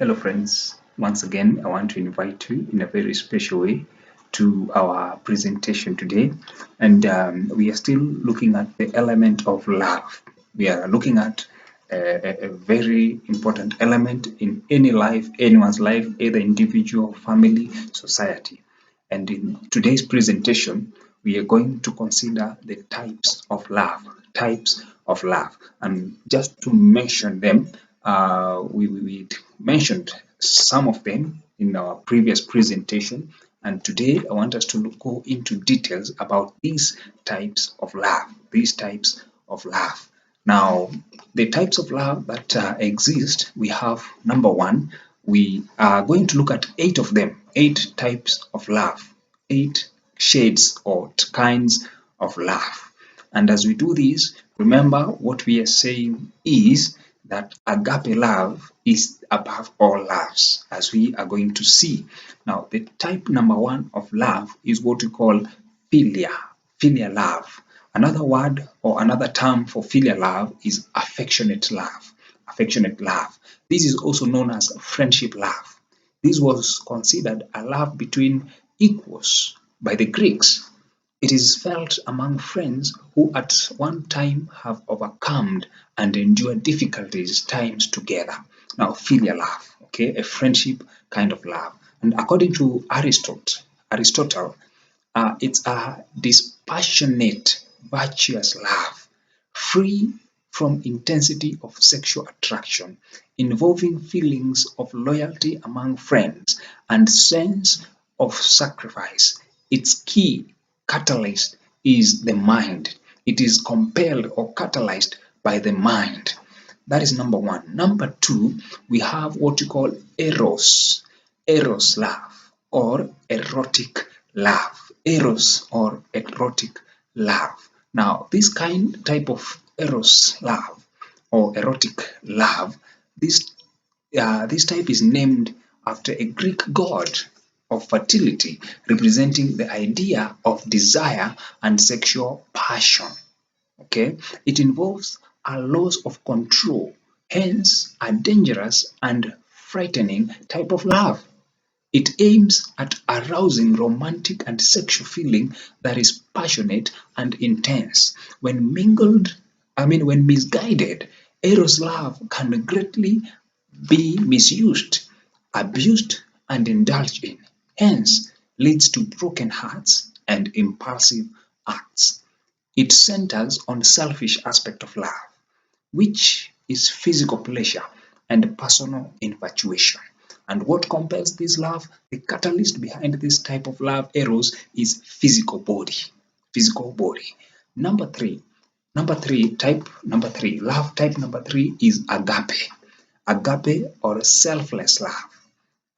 Hello, friends. Once again, I want to invite you in a very special way to our presentation today. And we are still looking at the element of love. We are looking at a very important element in any life, anyone's life, either individual, family, society. And in today's presentation, we are going to consider the types of love, types of love. And just to mention them, we mentioned some of them in our previous presentation. And today I want us to go into details about these types of love, these types of love. Now, the types of love that exist, we have number one, we are going to look at 8 of them, 8 types of love, 8 shades or kinds of love. And as we do this, remember what we are saying is that agape love is above all loves, as we are going to see. Now, the type number one of love is what we call filial love. Another word or another term for filial love is affectionate love. Affectionate love. This is also known as friendship love. This was considered a love between equals by the Greeks. It is felt among friends who at one time have overcome and endured difficulties times together. Now, filial love, okay, a friendship kind of love. And according to Aristotle, it's a dispassionate, virtuous love, free from intensity of sexual attraction, involving feelings of loyalty among friends and sense of sacrifice. Its key catalyst is the mind. It is compelled or catalyzed by the mind. That is number one. Number two, we have what we call eros love or erotic love. Eros or erotic love. Now, this type of eros love or erotic love, this type is named after a Greek god of fertility, representing the idea of desire and sexual passion. Okay, it involves a loss of control, hence a dangerous and frightening type of love. It aims at arousing romantic and sexual feeling that is passionate and intense. When misguided, Eros love can greatly be misused, abused, and indulged in. Hence, leads to broken hearts and impulsive acts. It centers on selfish aspect of love, which is physical pleasure and personal infatuation. And what compels this love? The catalyst behind this type of love, eros, is physical body. Physical body. Love type number three is agape. Agape or selfless love.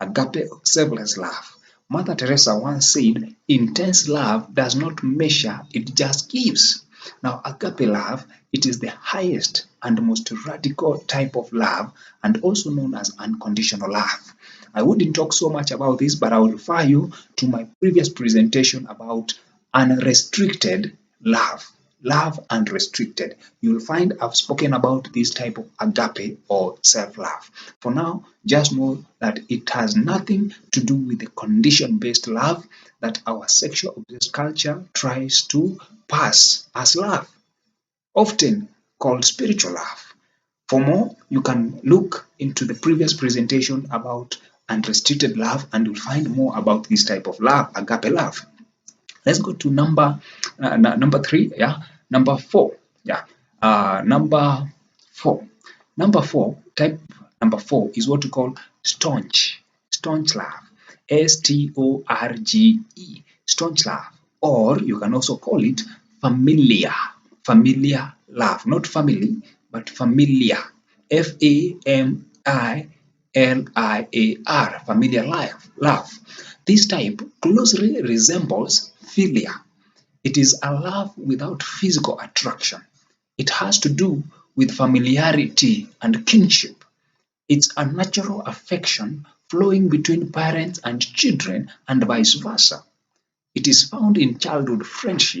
Agape, selfless love. Mother Teresa once said, intense love does not measure, it just gives. Now, agape love, it is the highest and most radical type of love and also known as unconditional love. I wouldn't talk so much about this, but I will refer you to my previous presentation about unrestricted love. Love unrestricted. You'll find I've spoken about this type of agape or self-love. For now, just know that it has nothing to do with the condition-based love that our sexual obsessed culture tries to pass as love, often called spiritual love. For more, you can look into the previous presentation about unrestricted love and you'll find more about this type of love, agape love. Let's go to number three, yeah. Number four, yeah. Number four, type number four is what we call staunch love. Storge, staunch love. Or you can also call it familiar love. Not family, but familiar. Familiar, familiar love. This type closely resembles philia. It is a love without physical attraction. It has to do with familiarity and kinship. It's a natural affection flowing between parents and children and vice versa. It is found in childhood friends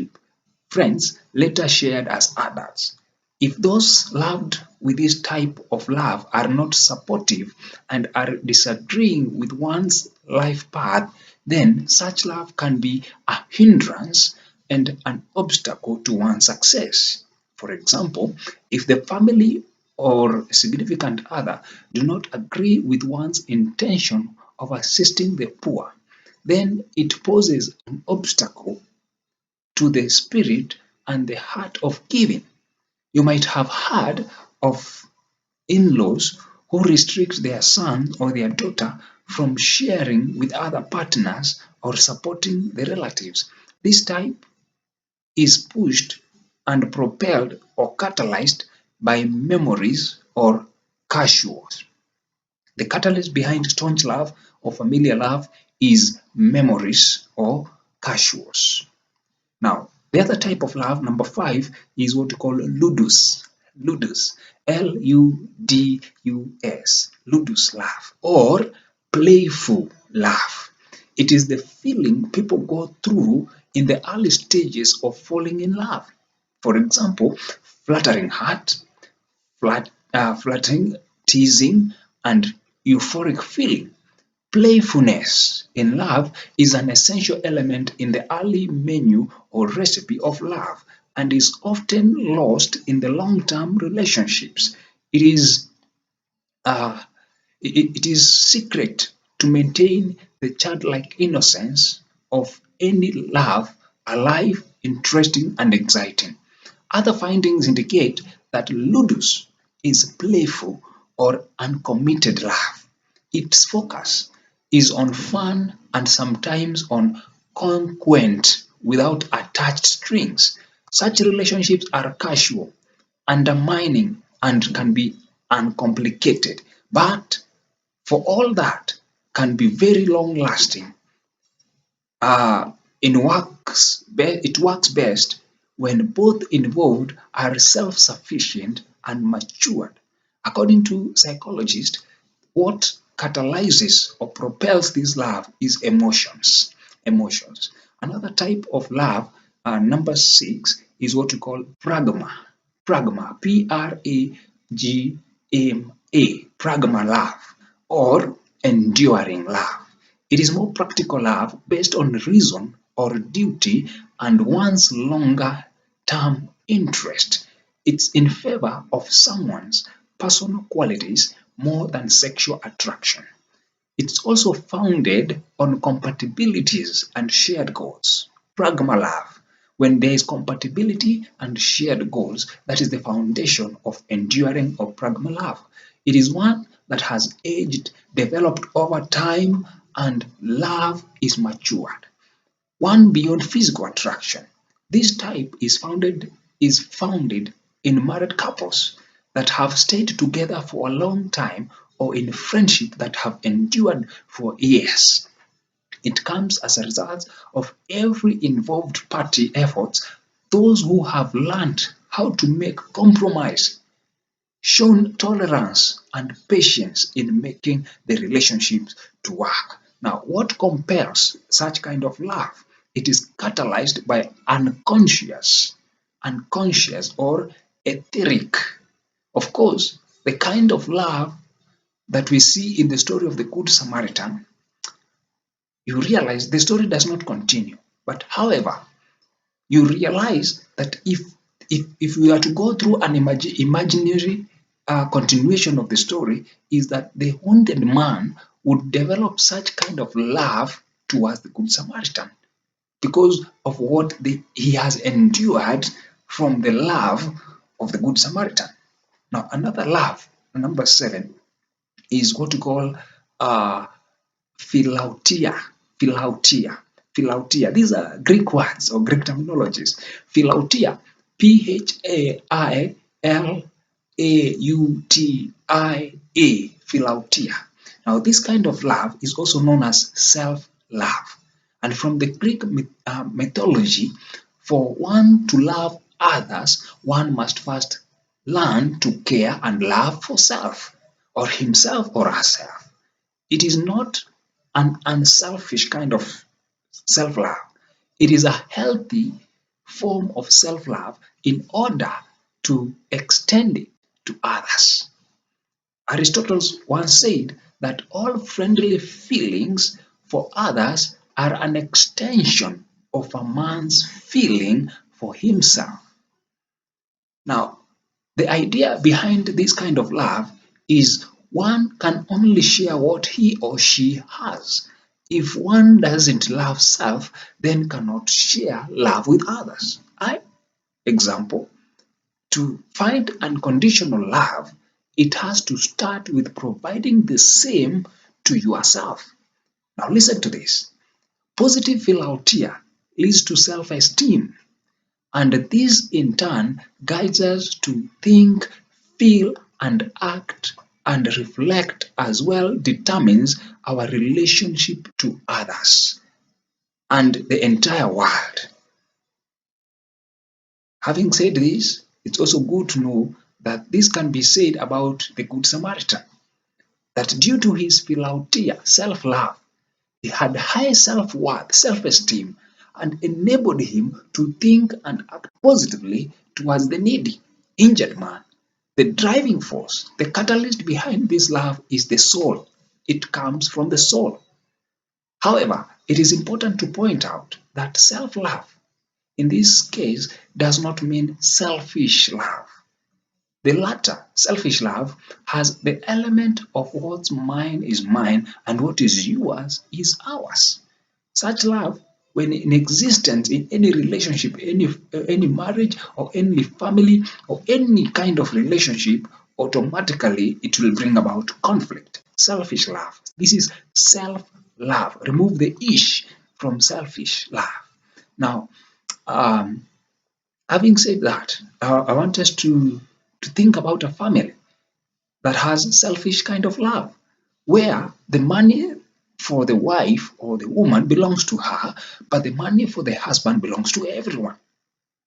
later shared as adults. If those loved with this type of love are not supportive and are disagreeing with one's life path, then such love can be a hindrance and an obstacle to one's success. For example, if the family or significant other do not agree with one's intention of assisting the poor, then it poses an obstacle to the spirit and the heart of giving. You might have heard of in-laws who restrict their son or their daughter from sharing with other partners or supporting the relatives. This type is pushed and propelled or catalyzed by memories or casuals. The catalyst behind staunch love or familiar love is memories or casuals. Now, the other type of love, number 5, is what we call ludus. Ludus. Ludus. Ludus love or playful love. It is the feeling people go through in the early stages of falling in love. For example, fluttering heart, fluttering, teasing, and euphoric feeling. Playfulness in love is an essential element in the early menu or recipe of love and is often lost in the long-term relationships. It is uh, it is secret to maintain the childlike innocence of any love alive, interesting, and exciting. Other findings indicate that ludus is playful or uncommitted love. Its focus is on fun and sometimes on conquest without attached strings. Such relationships are casual, undermining, and can be uncomplicated, but for all that can be very long lasting. It works best when both involved are self-sufficient and matured. According to psychologists, what catalyzes or propels this love is emotions. Emotions. Another type of love, number 6, is what we call pragma. Pragma, Pragma, pragma love, or enduring love. It is more practical love based on reason or duty and one's longer term interest. It's in favor of someone's personal qualities more than sexual attraction. It's also founded on compatibilities and shared goals. Pragma love. When there is compatibility and shared goals, that is the foundation of enduring or pragma love. It is one that has aged, developed over time, and love is matured. One beyond physical attraction. This type is founded in married couples that have stayed together for a long time or in friendship that have endured for years. It comes as a result of every involved party efforts, those who have learned how to make compromise, shown tolerance and patience in making the relationships to work. Now, what compels such kind of love? It is catalyzed by unconscious or etheric. Of course, the kind of love that we see in the story of the Good Samaritan, you realize the story does not continue. But however, you realize that if we are to go through an imaginary continuation of the story, is that the wounded man would develop such kind of love towards the Good Samaritan because of what he has endured from the love of the Good Samaritan. Now, another love, number 7, is what we call uh, philautia. Philautia. Philautia. These are Greek words or Greek terminologies. Philautia. Philautia. Philautia. Now, this kind of love is also known as self-love. And from the Greek mythology, for one to love others, one must first learn to care and love for self, or himself or herself. It is not an unselfish kind of self love. It is a healthy form of self love in order to extend it to others. Aristotle once said that all friendly feelings for others are an extension of a man's feeling for himself. Now, the idea behind this kind of love is one can only share what he or she has. If one doesn't love self, then cannot share love with others. Example, to find unconditional love, it has to start with providing the same to yourself. Now listen to this. Positive philautia leads to self-esteem, and this in turn guides us to think, feel, and act and reflect, as well determines our relationship to others and the entire world. Having said this, it's also good to know that this can be said about the Good Samaritan, that due to his philautia, self-love, he had high self-worth, self-esteem, and enabled him to think and act positively towards the needy, injured man. The driving force, the catalyst behind this love is the soul. It comes from the soul. However, it is important to point out that self-love in this case does not mean selfish love. The latter, selfish love, has the element of what's mine is mine and what is yours is ours. Such love, when in existence in any relationship, any marriage or any family or any kind of relationship, automatically it will bring about conflict. Selfish love. This is self-love. Remove the ish from selfish love. Now, um, having said that, I want us to think about a family that has selfish kind of love, where the money for the wife or the woman belongs to her, but the money for the husband belongs to everyone.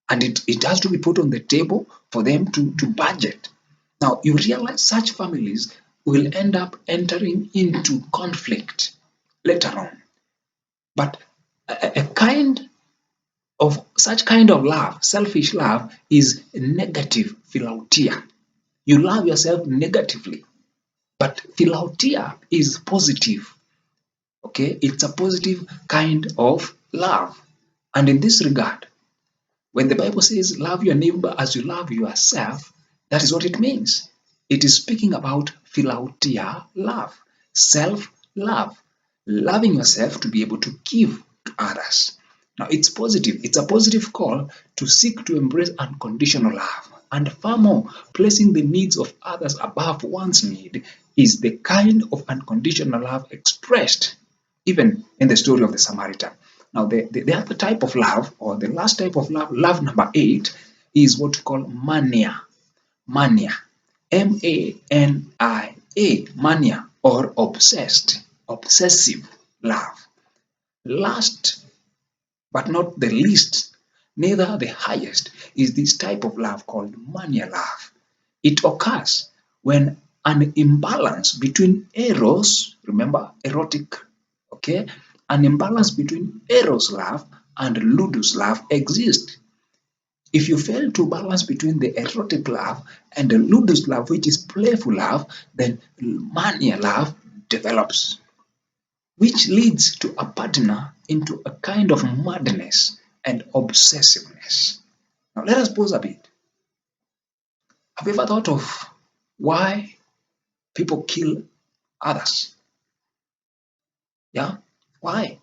And it has to be put on the table for them to budget. Now, you realize such families will end up entering into conflict later on. But a kind of such kind of love, selfish love, is negative philautia. You love yourself negatively, but philautia is positive. Okay, it's a positive kind of love. And in this regard, when the Bible says love your neighbor as you love yourself, that is what it means. It is speaking about philautia love, self love, loving yourself to be able to give to others. Now, it's positive. It's a positive call to seek to embrace unconditional love. And far more, placing the needs of others above one's need is the kind of unconditional love expressed even in the story of the Samaritan. Now, the other type of love, or the last type of love, love number 8, is what we call mania. Mania. M-A-N-I-A. Mania, or obsessed, obsessive love. Last but not the least, neither the highest, is this type of love called mania love. It occurs when an imbalance between eros, remember erotic, okay, an imbalance between eros love and ludus love exists. If you fail to balance between the erotic love and the ludus love, which is playful love, then mania love develops, which leads to a partner into a kind of madness and obsessiveness. Now, let us pause a bit. Have you ever thought of why people kill others? Yeah? Why?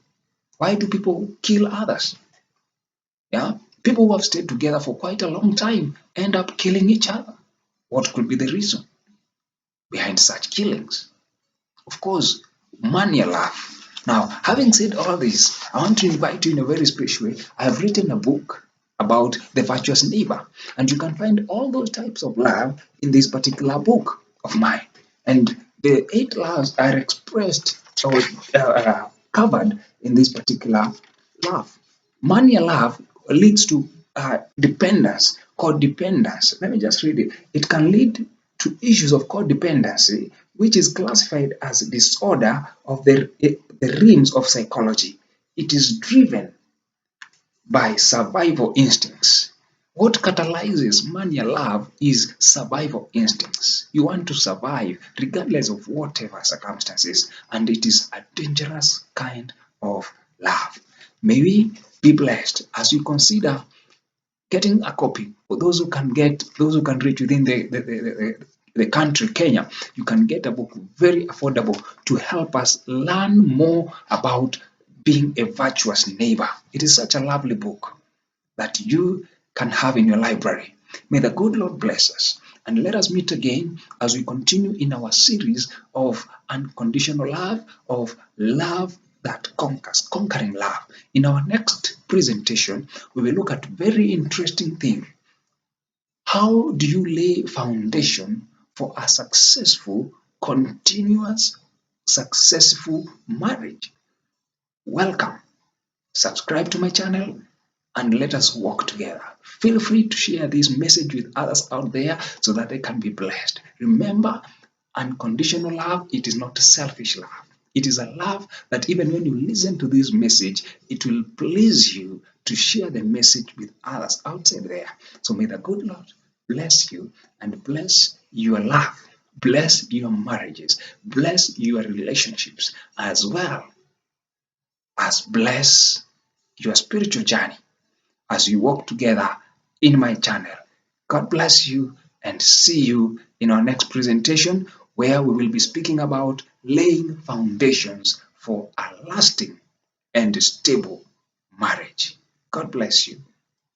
Why do people kill others? Yeah? People who have stayed together for quite a long time end up killing each other. What could be the reason behind such killings? Of course, mania love. Now, having said all this, I want to invite you in a very special way. I have written a book about the virtuous neighbor, and you can find all those types of love in this particular book of mine. And the 8 loves are expressed or covered in this particular love. Mania love leads to dependence, codependence. Let me just read it. It can lead to issues of codependency, which is classified as a disorder of the realms of psychology. It is driven by survival instincts. What catalyzes mania love is survival instincts. You want to survive regardless of whatever circumstances, and it is a dangerous kind of love. May we be blessed as you consider getting a copy. For those who can get, those who can reach within the country, Kenya, you can get a book very affordable to help us learn more about being a virtuous neighbor. It is such a lovely book that you can have in your library. May the good Lord bless us. And let us meet again as we continue in our series of unconditional love, of love that conquers, conquering love. In our next presentation, we will look at very interesting thing. How do you lay foundation for a successful, continuous, successful marriage? Welcome. Subscribe to my channel and let us walk together. Feel free to share this message with others out there so that they can be blessed. Remember, unconditional love, it is not selfish love. It is a love that even when you listen to this message, it will please you to share the message with others outside there. So may the good Lord bless you and bless your love, bless your marriages, bless your relationships, as well as bless your spiritual journey as you walk together in my channel. God bless you and see you in our next presentation where we will be speaking about laying foundations for a lasting and stable marriage. God bless you.